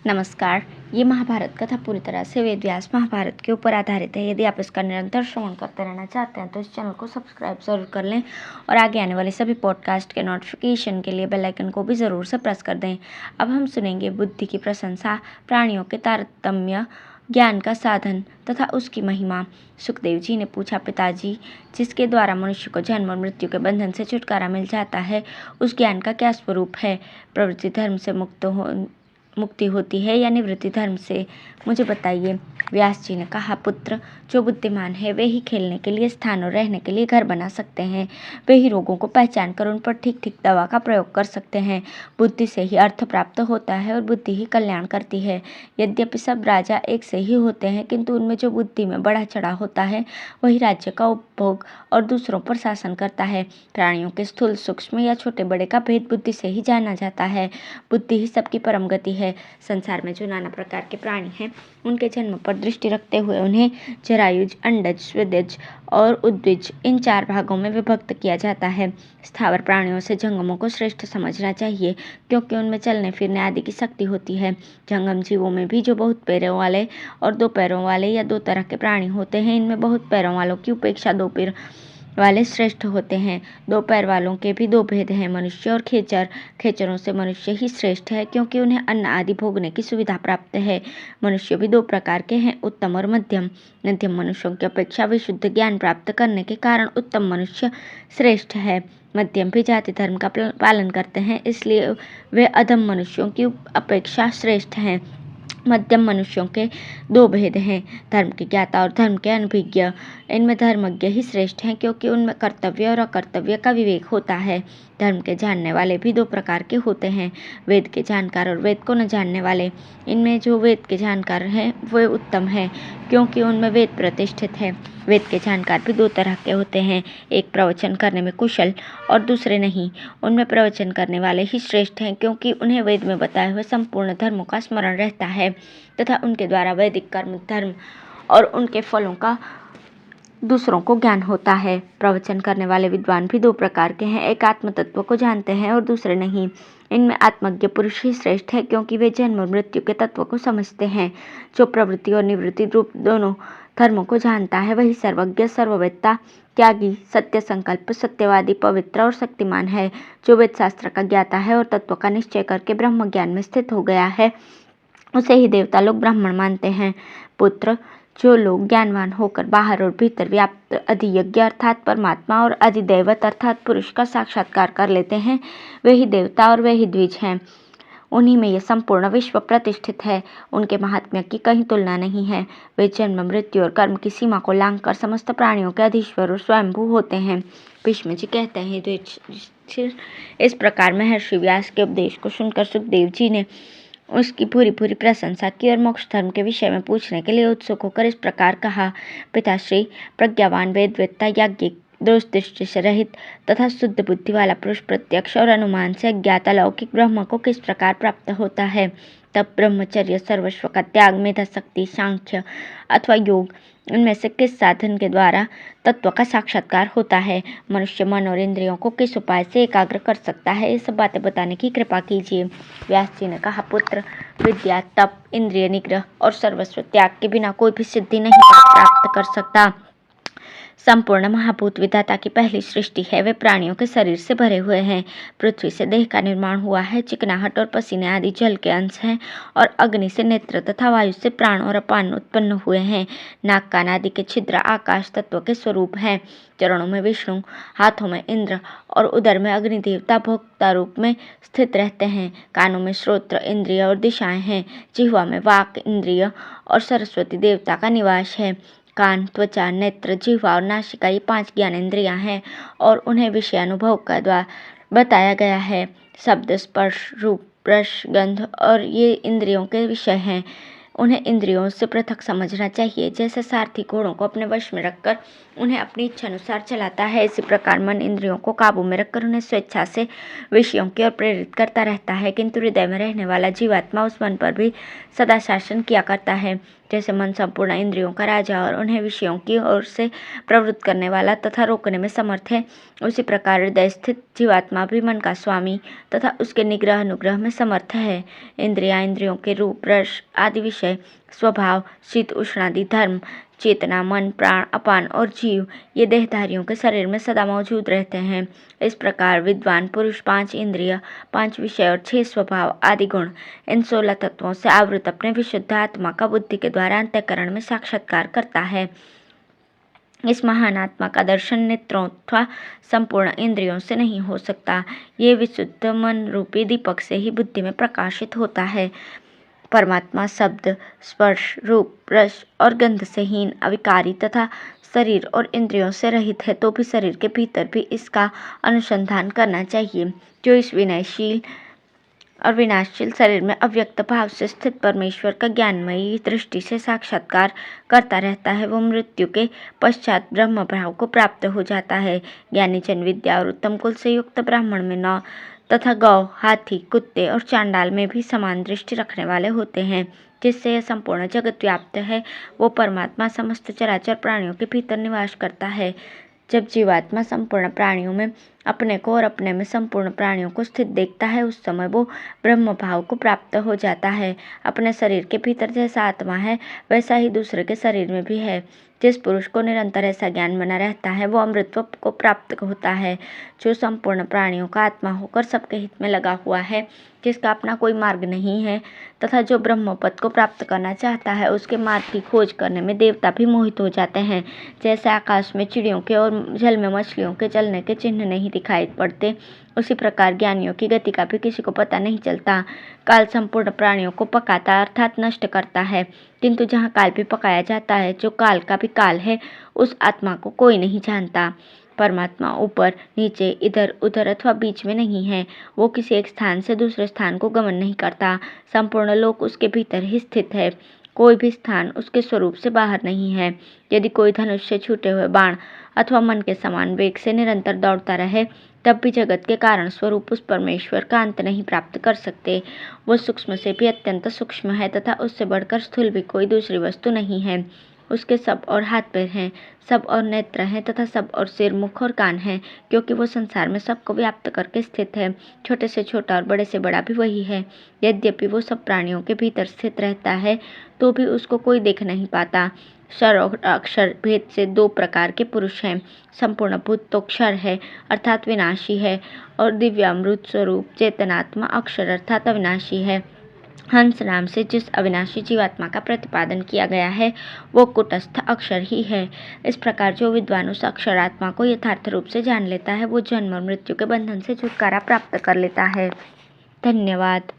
नमस्कार। ये महाभारत कथा पूरी तरह से वेद व्यास महाभारत के ऊपर आधारित है। यदि आप इसका निरंतर श्रवण करते रहना चाहते हैं तो इस चैनल को सब्सक्राइब जरूर कर लें और आगे आने वाले सभी पॉडकास्ट के नोटिफिकेशन के लिए बेल आइकन को भी ज़रूर से प्रेस कर दें। अब हम सुनेंगे बुद्धि की प्रशंसा, प्राणियों के तारतम्य, ज्ञान का साधन तथा उसकी महिमा। सुखदेव जी ने पूछा, पिताजी, जिसके द्वारा मनुष्य को जन्म और मृत्यु के बंधन से छुटकारा मिल जाता है, उस ज्ञान का क्या स्वरूप है? प्रवृत्ति धर्म से मुक्ति होती है या निवृत्ति धर्म से? मुझे बताइए। व्यास जी ने कहा, पुत्र, जो बुद्धिमान है वे ही खेलने के लिए स्थान और रहने के लिए घर बना सकते हैं। वे ही रोगों को पहचान कर उन पर ठीक ठीक दवा का प्रयोग कर सकते हैं। बुद्धि से ही अर्थ प्राप्त होता है और बुद्धि ही कल्याण करती है। यद्यपि सब राजा एक से ही होते हैं, किंतु उनमें जो बुद्धि में बढ़ा चढ़ा होता है वही राज्य का उपभोग और दूसरों पर शासन करता है। प्राणियों के स्थूल, सूक्ष्म या छोटे बड़े का भेद बुद्धि से ही जाना जाता है। बुद्धि ही सबकी परम गति है। संसार में जो नाना प्रकार के प्राणी हैं, उनके जन्म पर दृष्टि रखते हुए उन्हें जरायुज, अंडज, स्वेदज और उद्भिज, इन 4 भागों में विभक्त किया जाता है। स्थावर प्राणियों से जंगमों को श्रेष्ठ समझना चाहिए, क्योंकि उनमें चलने फिरने आदि की शक्ति होती है। जंगम जीवों में भी जो बहुत पैरों वाले और 2 पैरों वाले या 2 तरह के प्राणी होते हैं, इनमें बहुत पैरों वालों की उपेक्षा 2 पैर वाले श्रेष्ठ होते हैं। 2 पैर वालों के भी 2 भेद हैं, मनुष्य और खेचर। खेचरों से मनुष्य ही श्रेष्ठ है, क्योंकि उन्हें अन्न आदि भोगने की सुविधा प्राप्त है। मनुष्य भी 2 प्रकार के हैं, उत्तम और मध्यम। मध्यम मनुष्यों की अपेक्षा विशुद्ध ज्ञान प्राप्त करने के कारण उत्तम मनुष्य श्रेष्ठ है। मध्यम भी जाति धर्म का पालन करते हैं, इसलिए वे अधम मनुष्यों की अपेक्षा श्रेष्ठ हैं। मध्यम मनुष्यों के 2 भेद हैं, धर्म के ज्ञाता और धर्म के अनभिज्ञ। इनमें धर्मज्ञ ही श्रेष्ठ हैं, क्योंकि उनमें कर्तव्य और अकर्तव्य का विवेक होता है। धर्म के जानने वाले भी 2 प्रकार के होते हैं, वेद के जानकार और वेद को न जानने वाले। इनमें जो वेद के जानकार हैं वे उत्तम हैं, क्योंकि उनमें वेद प्रतिष्ठित है। वेद के जानकार भी 2 तरह के होते हैं, एक प्रवचन करने में कुशल और दूसरे नहीं। उनमें प्रवचन करने वाले ही श्रेष्ठ हैं, क्योंकि उन्हें वेद में बताए हुए संपूर्ण धर्मों का स्मरण रहता है तथा उनके द्वारा वैदिक कर्म, धर्म और उनके फलों का दूसरों को ज्ञान होता है। प्रवचन करने वाले विद्वान भी 2 प्रकार के हैं, एक आत्म तत्व को जानते हैं और दूसरे नहीं। इनमें आत्मज्ञ पुरुष ही श्रेष्ठ है, क्योंकि वे जन्म और मृत्यु के तत्व को समझते हैं। जो प्रवृत्ति और निवृत्ति रूप दोनों धर्मों को जानता है वही सर्वज्ञ, सर्ववेत्ता, त्यागी, सत्य संकल्प, सत्यवादी, पवित्र और शक्तिमान है। जो वेद शास्त्र का ज्ञाता है और तत्व का निश्चय करके ब्रह्म ज्ञान में स्थित हो गया है, उसे ही देवता लोग ब्राह्मण मानते हैं। पुत्र, जो लोग ज्ञानवान होकर बाहर और भीतर व्याप्त अधियज्ञ अर्थात परमात्मा और अधिदैवत अर्थात पुरुष का साक्षात्कार कर लेते हैं, वे ही देवता और वे ही द्विज हैं। उन्हीं में यह संपूर्ण विश्व प्रतिष्ठित है। उनके महात्म्य की कहीं तुलना नहीं है। वे जन्म, मृत्यु और कर्म की सीमा को लांघकर समस्त प्राणियों के अधीश्वर और स्वयंभू होते हैं। भीष्म जी कहते हैं, युधिष्ठिर, इस प्रकार महर्षि व्यास के उपदेश को सुनकर सुखदेव जी ने उसकी पूरी पूरी प्रशंसा की और मोक्ष धर्म के विषय में पूछने के लिए उत्सुक होकर इस प्रकार कहा, पिताश्री, प्रज्ञावान, वेदवेत्ता, याज्ञिक, दोष दृष्टि से रहित तथा शुद्ध बुद्धि वाला पुरुष प्रत्यक्ष और अनुमान से अज्ञात अलौकिक ब्रह्म को किस प्रकार प्राप्त होता है? तब ब्रह्मचर्य, सर्वस्व का त्याग, मेधा शक्ति, सांख्य अथवा योग, इनमें से किस साधन के द्वारा तत्व का साक्षात्कार होता है? मनुष्य मन और इंद्रियों को किस उपाय से एकाग्र कर सकता है? ये सब बातें बताने की कृपा कीजिए। व्यास जी ने कहा, पुत्र, विद्या, तप, इंद्रिय निग्रह और सर्वस्व त्याग के बिना कोई भी सिद्धि नहीं प्राप्त कर सकता। संपूर्ण महाभूत विधाता की पहली सृष्टि है, वे प्राणियों के शरीर से भरे हुए हैं। पृथ्वी से देह का निर्माण हुआ है, चिकनाहट और पसीने आदि जल के अंश हैं और अग्नि से नेत्र तथा वायु से प्राण और अपान उत्पन्न हुए हैं। नाक, कान आदि के छिद्र आकाश तत्व के स्वरूप हैं। चरणों में विष्णु, हाथों में इंद्र और उदर में अग्नि देवता भोक्ता रूप में स्थित रहते हैं। कानों में श्रोत्र इंद्रिय और दिशाएं हैं। जिह्वा में वाक इंद्रिय और सरस्वती देवता का निवास है। कान, त्वचा, नेत्र, जिह्वा और नासिका ये 5 ज्ञानेंद्रियां हैं और उन्हें विषय अनुभव का द्वारा बताया गया है। शब्द, स्पर्श, रूप, रस, गंध और ये इंद्रियों के विषय हैं। उन्हें इंद्रियों से पृथक समझना चाहिए। जैसे सारथी घोड़ों को अपने वश में रखकर उन्हें अपनी इच्छा अनुसार चलाता है, इसी प्रकार मन इंद्रियों को काबू में रखकर उन्हें स्वेच्छा से विषयों की ओर प्रेरित करता रहता है, किंतु हृदय में रहने वाला जीवात्मा उस मन पर भी सदा शासन किया करता है। जैसे मन संपूर्ण इंद्रियों का राजा और उन्हें विषयों की ओर से प्रवृत्त करने वाला तथा रोकने में समर्थ है, उसी प्रकार हृदय स्थित जीवात्मा भी मन का स्वामी तथा उसके निग्रह अनुग्रह में समर्थ है। इंद्रियों के रूप, रस आदि विषय, स्वभाव, शीत उष्णादि धर्म, चेतना, मन, प्राण, अपान और जीव ये देहधारियों के शरीर में सदा मौजूद रहते हैं। इस प्रकार विद्वान पुरुष 5 इंद्रिय, 5 विषय और 6 स्वभाव आदि गुण, इन 16 तत्वों से आवृत अपने विशुद्ध आत्मा का बुद्धि के द्वारा अंतःकरण में साक्षात्कार करता है। इस महान आत्मा का दर्शन नेत्रों अथवा संपूर्ण इंद्रियों से नहीं हो सकता। ये विशुद्ध मन रूपी दीपक से ही बुद्धि में प्रकाशित होता है। परमात्मा शब्द, स्पर्श, रूप, रस और गंध से हीन, अविकारी तथा शरीर और इंद्रियों से रहित है, तो भी शरीर के भीतर भी इसका अनुसंधान करना चाहिए। जो इस विनयशील और विनाशशील शरीर में अव्यक्त भाव से स्थित परमेश्वर का ज्ञानमयी दृष्टि से साक्षात्कार करता रहता है, वो मृत्यु के पश्चात ब्रह्म भाव को प्राप्त हो जाता है। ज्ञानी जन विद्या और उत्तम कुल से युक्त ब्राह्मण में नौ तथा गौ, हाथी, कुत्ते और चांडाल में भी समान दृष्टि रखने वाले होते हैं। जिससे यह संपूर्ण जगत व्याप्त है, वो परमात्मा समस्त चराचर प्राणियों के भीतर निवास करता है। जब जीवात्मा संपूर्ण प्राणियों में अपने को और अपने में संपूर्ण प्राणियों को स्थित देखता है, उस समय वो ब्रह्म भाव को प्राप्त हो जाता है। अपने शरीर के भीतर जैसा आत्मा है, वैसा ही दूसरे के शरीर में भी है। जिस पुरुष को निरंतर ऐसा ज्ञान बना रहता है, वो अमृतत्व को प्राप्त होता है। जो संपूर्ण प्राणियों का आत्मा होकर सबके हित में लगा हुआ है, जिसका अपना कोई मार्ग नहीं है तथा जो ब्रह्म पद को प्राप्त करना चाहता है, उसके मार्ग की खोज करने में देवता भी मोहित हो जाते हैं। जैसे आकाश में चिड़ियों के और जल में मछलियों के चलने के चिन्ह नहीं दिखाई पड़ते, उसी प्रकार ज्ञानियों की गति का भी किसी को पता नहीं चलता। काल संपूर्ण प्राणियों को पकाता अर्थात नष्ट करता है, किंतु जहाँ काल भी पकाया जाता है, जो काल का भी काल है, उस आत्मा को कोई नहीं जानता। परमात्मा ऊपर, नीचे, इधर उधर अथवा बीच में नहीं है। वो किसी एक स्थान से दूसरे स्थान को गमन नहीं करता। संपूर्ण लोक उसके भीतर ही स्थित है। कोई भी स्थान उसके स्वरूप से बाहर नहीं है। यदि कोई धनुष से छूटे हुए बाण अथवा मन के समान वेग से निरंतर दौड़ता रहे, तब भी जगत के कारण स्वरूप उस परमेश्वर का अंत नहीं प्राप्त कर सकते। वो सूक्ष्म से भी अत्यंत सूक्ष्म है तथा उससे बढ़कर स्थूल भी कोई दूसरी वस्तु नहीं है। उसके सब और हाथ पैर हैं, सब और नेत्र हैं तथा सब और सिर, मुख और कान हैं, क्योंकि वो संसार में सबको व्याप्त करके स्थित है। छोटे से छोटा और बड़े से बड़ा भी वही है। यद्यपि वो सब प्राणियों के भीतर स्थित रहता है, तो भी उसको कोई देख नहीं पाता। क्षर और अक्षर भेद से 2 प्रकार के पुरुष हैं। संपूर्ण भूत तो क्षर है अर्थात विनाशी है, और दिव्यामृत स्वरूप चेतनात्मा अक्षर अर्थात अविनाशी है। हंस नाम से जिस अविनाशी जीवात्मा का प्रतिपादन किया गया है, वो कुटस्थ अक्षर ही है। इस प्रकार जो विद्वान उस अक्षरात्मा को यथार्थ रूप से जान लेता है, वो जन्म और मृत्यु के बंधन से छुटकारा प्राप्त कर लेता है। धन्यवाद।